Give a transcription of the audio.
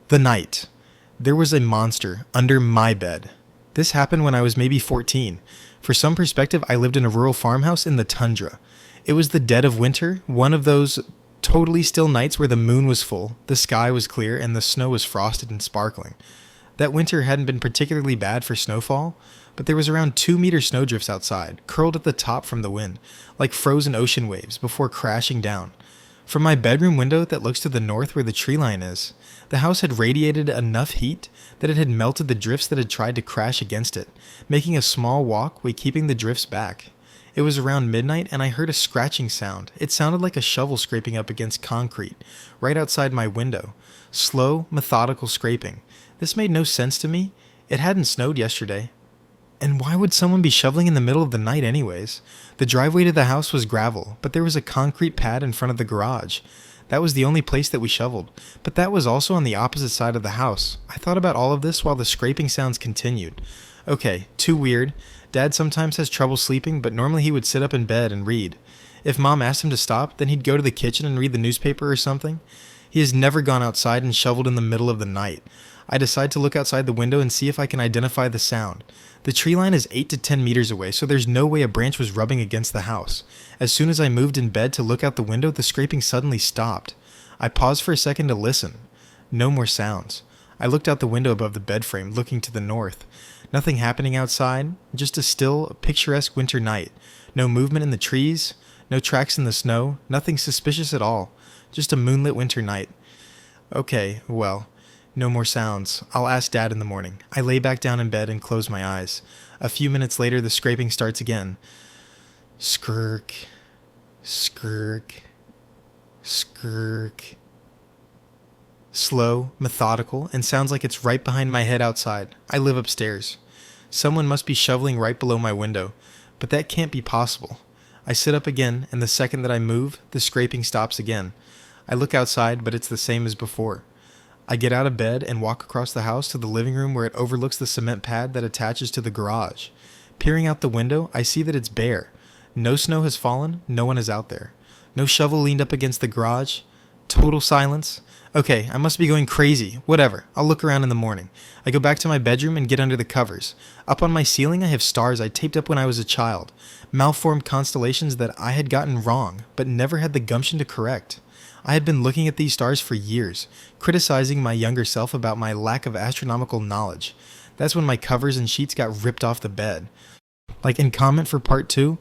The night. There was a monster under my bed. This happened when I was maybe 14. For some perspective, I lived in a rural farmhouse in the tundra. It was the dead of winter, one of those totally still nights where the moon was full, the sky was clear, and the snow was frosted and sparkling. That winter hadn't been particularly bad for snowfall, but there was around 2-meter snowdrifts outside, curled at the top from the wind, like frozen ocean waves before crashing down. From my bedroom window that looks to the north where the tree line is, the house had radiated enough heat that it had melted the drifts that had tried to crash against it, making a small walkway keeping the drifts back. It was around midnight and I heard a scratching sound. It sounded like a shovel scraping up against concrete, right outside my window. Slow, methodical scraping. This made no sense to me. It hadn't snowed yesterday. And why would someone be shoveling in the middle of the night anyways? The driveway to the house was gravel, but there was a concrete pad in front of the garage. That was the only place that we shoveled, but that was also on the opposite side of the house. I thought about all of this while the scraping sounds continued. Okay, too weird. Dad sometimes has trouble sleeping, but normally he would sit up in bed and read. If Mom asked him to stop, then he'd go to the kitchen and read the newspaper or something. He has never gone outside and shoveled in the middle of the night. I decide to look outside the window and see if I can identify the sound. The tree line is 8 to 10 meters away, so there's no way a branch was rubbing against the house. As soon as I moved in bed to look out the window, the scraping suddenly stopped. I paused for a second to listen. No more sounds. I looked out the window above the bed frame, looking to the north. Nothing happening outside, just a still, picturesque winter night. No movement in the trees, no tracks in the snow, nothing suspicious at all. Just a moonlit winter night. Okay, well, no more sounds. I'll ask Dad in the morning. I lay back down in bed and close my eyes. A few minutes later, the scraping starts again. Skirk, skirk, skirk. Slow, methodical, and sounds like it's right behind my head outside. I live upstairs. Someone must be shoveling right below my window, but that can't be possible. I sit up again, and the second that I move, the scraping stops again. I look outside, but it's the same as before. I get out of bed and walk across the house to the living room where it overlooks the cement pad that attaches to the garage. Peering out the window, I see that it's bare. No snow has fallen, no one is out there. No shovel leaned up against the garage. Total silence. Okay, I must be going crazy. Whatever, I'll look around in the morning. I go back to my bedroom and get under the covers. Up on my ceiling I have stars I taped up when I was a child. Malformed constellations that I had gotten wrong, but never had the gumption to correct. I had been looking at these stars for years, criticizing my younger self about my lack of astronomical knowledge. That's when my covers and sheets got ripped off the bed. Like in comment for part 2,